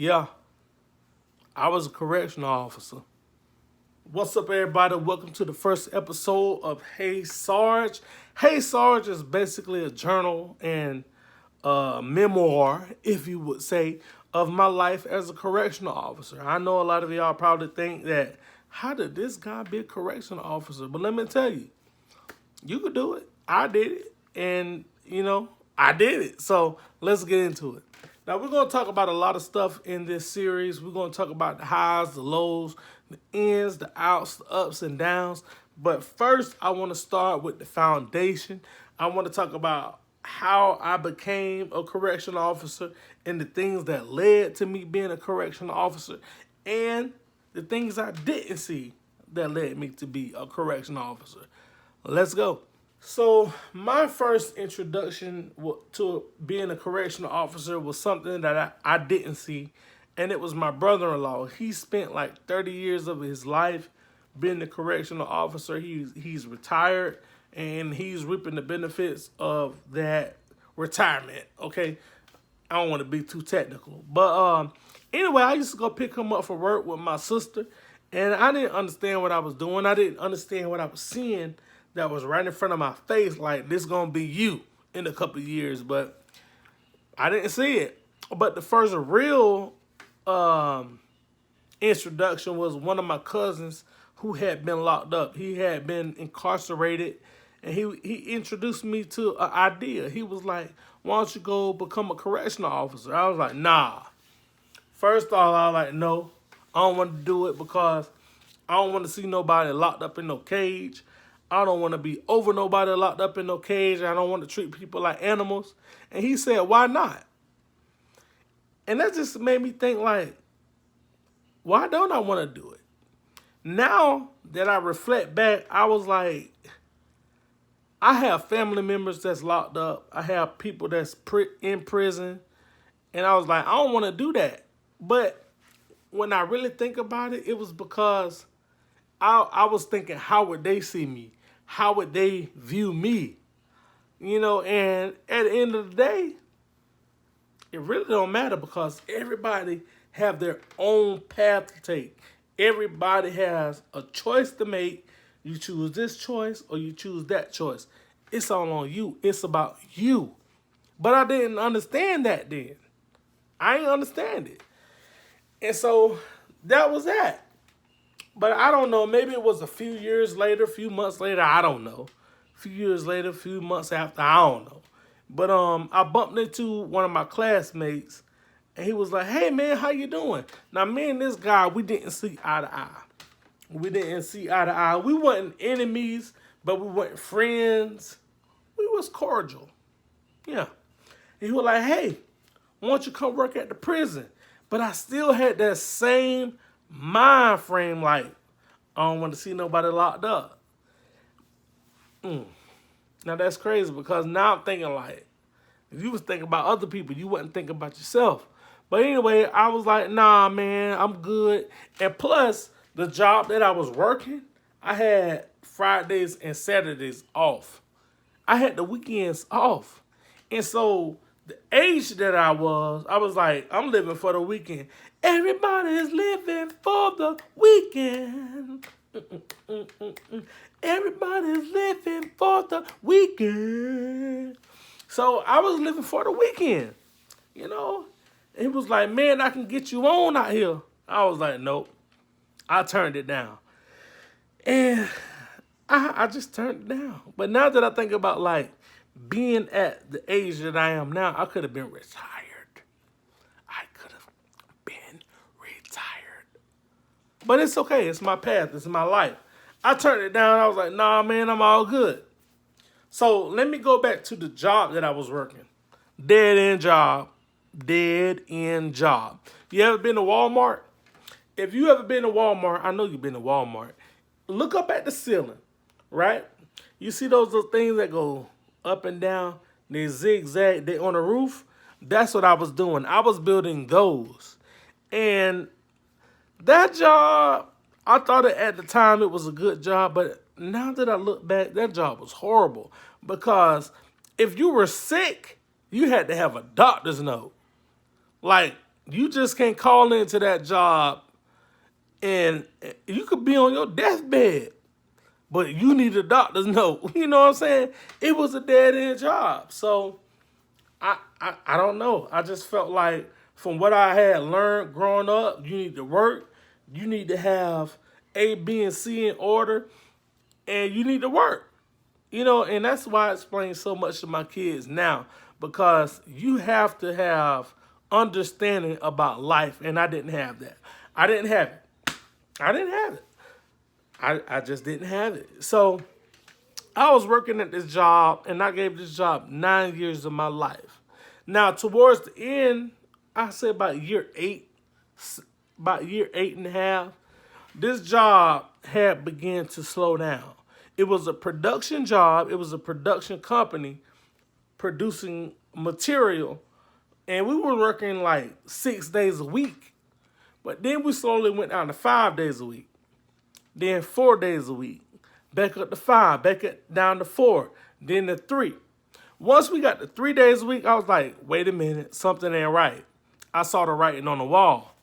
Yeah, I was a correctional officer. What's up, everybody? Welcome to the first episode of Hey Sarge. Hey Sarge is basically a journal and memoir, if you would say, of my life as a correctional officer. I know a lot of y'all probably think that, how did this guy be a correctional officer? But let me tell you, you could do it. I did it. And, I did it. So let's get into it. Now, we're going to talk about a lot of stuff in this series. We're going to talk about the highs, the lows, the ins, the outs, the ups and downs. But first, I want to start with the foundation. I want to talk about how I became a correctional officer and the things that led to me being a correctional officer and the things I didn't see that led me to be a correctional officer. Let's go. So my first introduction to being a correctional officer was something that I didn't see, and it was my brother-in-law. He spent like 30 years of his life being a correctional officer. He's retired, and he's reaping the benefits of that retirement. Okay, I don't want to be too technical, but anyway, I used to go pick him up for work with my sister, and I didn't understand what I was doing. I didn't understand what I was seeing that was right in front of my face, like this gonna be you in a couple of years, but I didn't see it. But the first real introduction was one of my cousins who had been locked up. He had been incarcerated, and he introduced me to an idea. He was like, "Why don't you go become a correctional officer?" I was like, "Nah." First off, I was like, "No, I don't want to do it because I don't want to see nobody locked up in no cage. I don't want to be over nobody locked up in no cage. I don't want to treat people like animals." And he said, "Why not?" And that just made me think, like, why don't I want to do it? Now that I reflect back, I was like, I have family members that's locked up. I have people that's in prison. And I was like, I don't want to do that. But when I really think about it, it was because I was thinking, how would they see me? How would they view me? And at the end of the day, it really don't matter because everybody have their own path to take. Everybody has a choice to make. You choose this choice or you choose that choice. It's all on you. It's about you. But I didn't understand that then. I didn't understand it. And so that was that. But I don't know, maybe it was a few years later, a few months later, I don't know. A few years later, a few months after, I don't know. But I bumped into one of my classmates, and he was like, "Hey, man, how you doing?" Now, me and this guy, we didn't see eye to eye. We didn't see eye to eye. We weren't enemies, but we weren't friends. We was cordial. Yeah. And he was like, "Hey, why don't you come work at the prison?" But I still had that same mind frame, like, I don't want to see nobody locked up. Now that's crazy because now I'm thinking like, if you was thinking about other people, you wasn't thinking about yourself. But anyway, I was like, nah, man, I'm good. And plus, the job that I was working, I had Fridays and Saturdays off. I had the weekends off. And so the age that I was like, I'm living for the weekend. Everybody is living for the weekend. Everybody is living for the weekend. So I was living for the weekend, He was like, "Man, I can get you on out here." I was like, "Nope." I turned it down. And I just turned it down. But now that I think about, like, being at the age that I am now, I could have been retired. I could have been retired. But it's okay. It's my path. It's my life. I turned it down. I was like, "Nah, man, I'm all good." So let me go back to the job that I was working. Dead end job. Dead end job. You ever been to Walmart? If you ever been to Walmart, I know you've been to Walmart. Look up at the ceiling, right? You see those little things that go up and down? They zigzag. They on the roof. That's what I was doing. I was building those. And that job, I thought at the time it was a good job, but now that I look back, that job was horrible because if you were sick, you had to have a doctor's note. Like, You just can't call into that job and you could be on your deathbed, but you need a doctor's note. You know what I'm saying? It was a dead end job. So I don't know. I just felt like from what I had learned growing up, you need to work, you need to have A, B, and C in order, and you need to work. And that's why I explain so much to my kids now, because you have to have understanding about life, and I didn't have that. I didn't have it. I didn't have it. I just didn't have it. So I was working at this job, and I gave this job 9 years of my life. Now, towards the end, I say about year 8.5, this job had begun to slow down. It was a production job. It was a production company producing material, and we were working like 6 days a week. But then we slowly went down to 5 days a week, then 4 days a week, back up to 5, down to 4, then to 3. Once we got to 3 days a week, I was like, wait a minute, something ain't right. I saw the writing on the wall.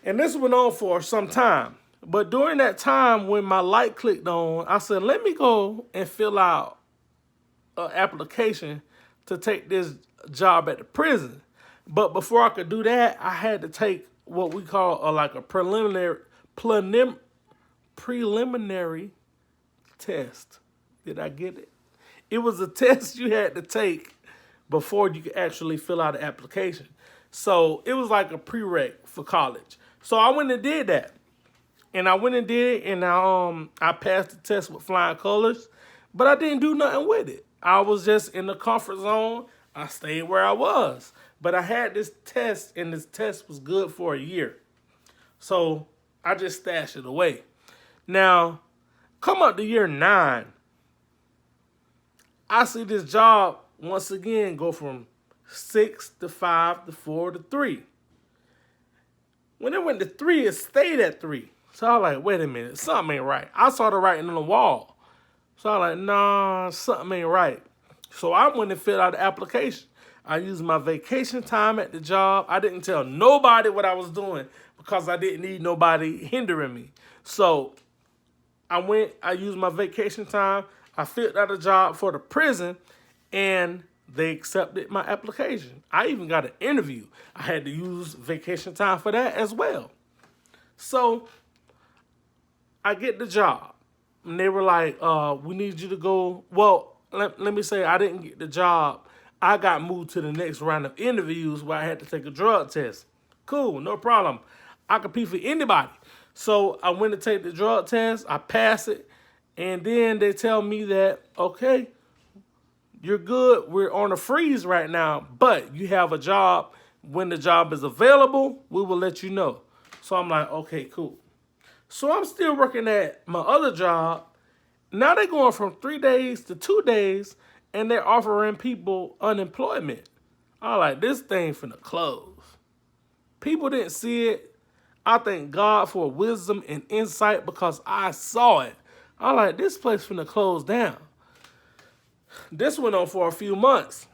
And this went on for some time. But during that time when my light clicked on, I said, let me go and fill out an application to take this job at the prison. But before I could do that, I had to take what we call a preliminary test. Did I get it? It was a test you had to take before you could actually fill out an application. So it was like a prereq for college. So I went and did that. And I went and did it, and I passed the test with flying colors, but I didn't do nothing with it. I was just in the comfort zone. I stayed where I was. But I had this test, and this test was good for a year. So I just stashed it away. Now, come up to year 9, I see this job once again go from 6 to 5 to 4 to 3. When it went to 3, it stayed at 3. So I was like, wait a minute, something ain't right. I saw the writing on the wall. So I was like, nah, something ain't right. So I went and filled out the application. I used my vacation time at the job. I didn't tell nobody what I was doing because I didn't need nobody hindering me. So I used my vacation time. I filled out a job for the prison, and they accepted my application. I even got an interview. I had to use vacation time for that as well. So I get the job, and they were like, we need you to go. Well, let me say I didn't get the job. I got moved to the next round of interviews where I had to take a drug test. Cool, no problem. I compete for anybody. So I went to take the drug test. I passed it. And then they tell me that, okay, you're good. We're on a freeze right now, but you have a job. When the job is available, we will let you know. So I'm like, okay, cool. So I'm still working at my other job. Now they're going from 3 days to 2 days, and they're offering people unemployment. I'm like, this thing finna close. People didn't see it. I thank God for wisdom and insight because I saw it. I'm like, this place finna close down. This went on for a few months.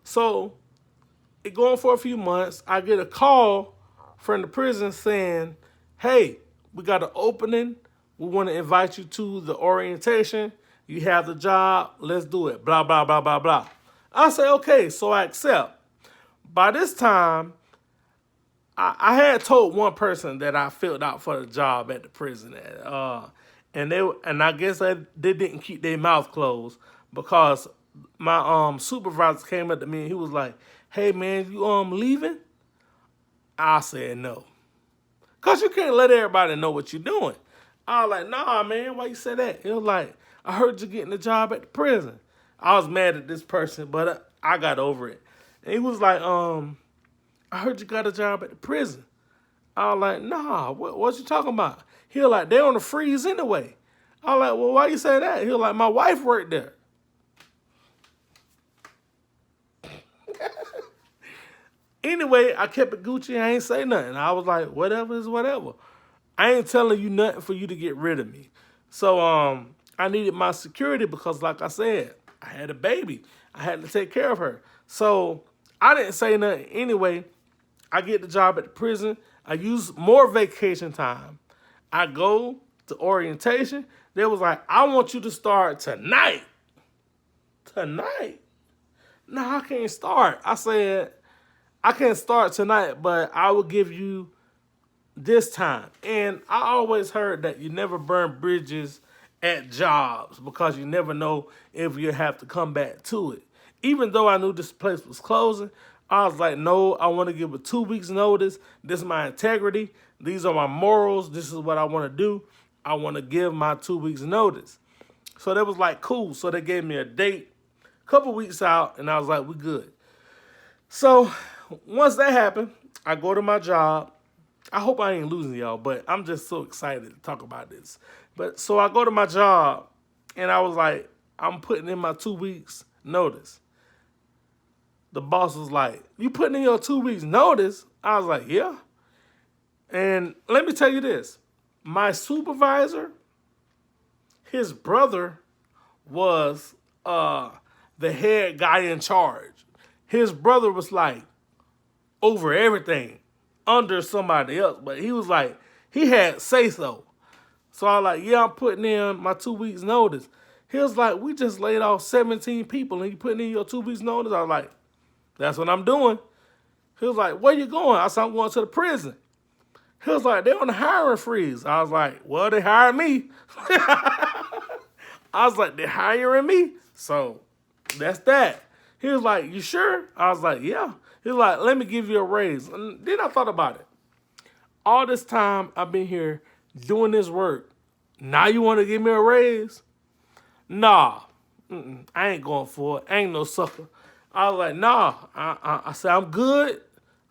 So it going for a few months. I get a call from the prison saying, hey, we got an opening. We want to invite you to the orientation. You have the job. Let's do it. Blah, blah, blah, blah, blah. I say, okay, so I accept. By this time, I had told one person that I filled out for the job at the prison. And I guess they didn't keep their mouth closed because my supervisor came up to me and he was like, hey, man, you leaving? I said no. Because you can't let everybody know what you're doing. I was like, nah, man, why you say that? He was like, I heard you getting a job at the prison. I was mad at this person, but I got over it. And he was like, I heard you got a job at the prison. I was like, nah, what you talking about? He was like, they're on the freeze anyway. I was like, well, why you say that? He was like, my wife worked there. Anyway, I kept it Gucci. I ain't say nothing. I was like, whatever is whatever. I ain't telling you nothing for you to get rid of me. So I needed my security because, like I said, I had a baby. I had to take care of her. So I didn't say nothing anyway. I get the job at the prison. I use more vacation time. I go to orientation. They was like, I want you to start tonight. Tonight? No, I can't start. I said, I can't start tonight, but I will give you this time. And I always heard that you never burn bridges at jobs because you never know if you have to come back to it. Even though I knew this place was closing, I was like, no, I want to give a 2 weeks notice. This is my integrity. These are my morals. This is what I want to do. I want to give my 2 weeks notice. So that was like, cool. So they gave me a date, a couple weeks out, and I was like, we good. So once that happened, I go to my job. I hope I ain't losing y'all, but I'm just so excited to talk about this. But so I go to my job, and I was like, I'm putting in my 2 weeks notice. The boss was like, you putting in your 2 weeks notice? I was like, yeah. And let me tell you this. My supervisor, his brother was the head guy in charge. His brother was like over everything, under somebody else. But he was like, he had say so. So I was like, yeah, I'm putting in my 2 weeks notice. He was like, we just laid off 17 people and you putting in your 2 weeks notice? I was like, that's what I'm doing. He was like, where you going? I said, I'm going to the prison. He was like, they're on the hiring freeze. I was like, well, they hired me. I was like, they're hiring me? So that's that. He was like, you sure? I was like, yeah. He was like, let me give you a raise. And then I thought about it. All this time I've been here doing this work. Now you want to give me a raise? Nah. I ain't going for it. I ain't no sucker. I was like, nah. I said, I'm good.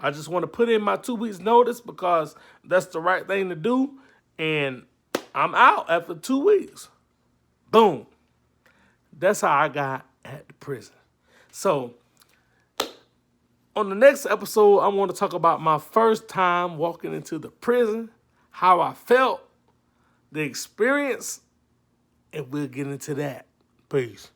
I just want to put in my 2 weeks notice because that's the right thing to do. And I'm out after 2 weeks. Boom. That's how I got at the prison. So on the next episode, I want to talk about my first time walking into the prison, how I felt, the experience, and we'll get into that. Peace.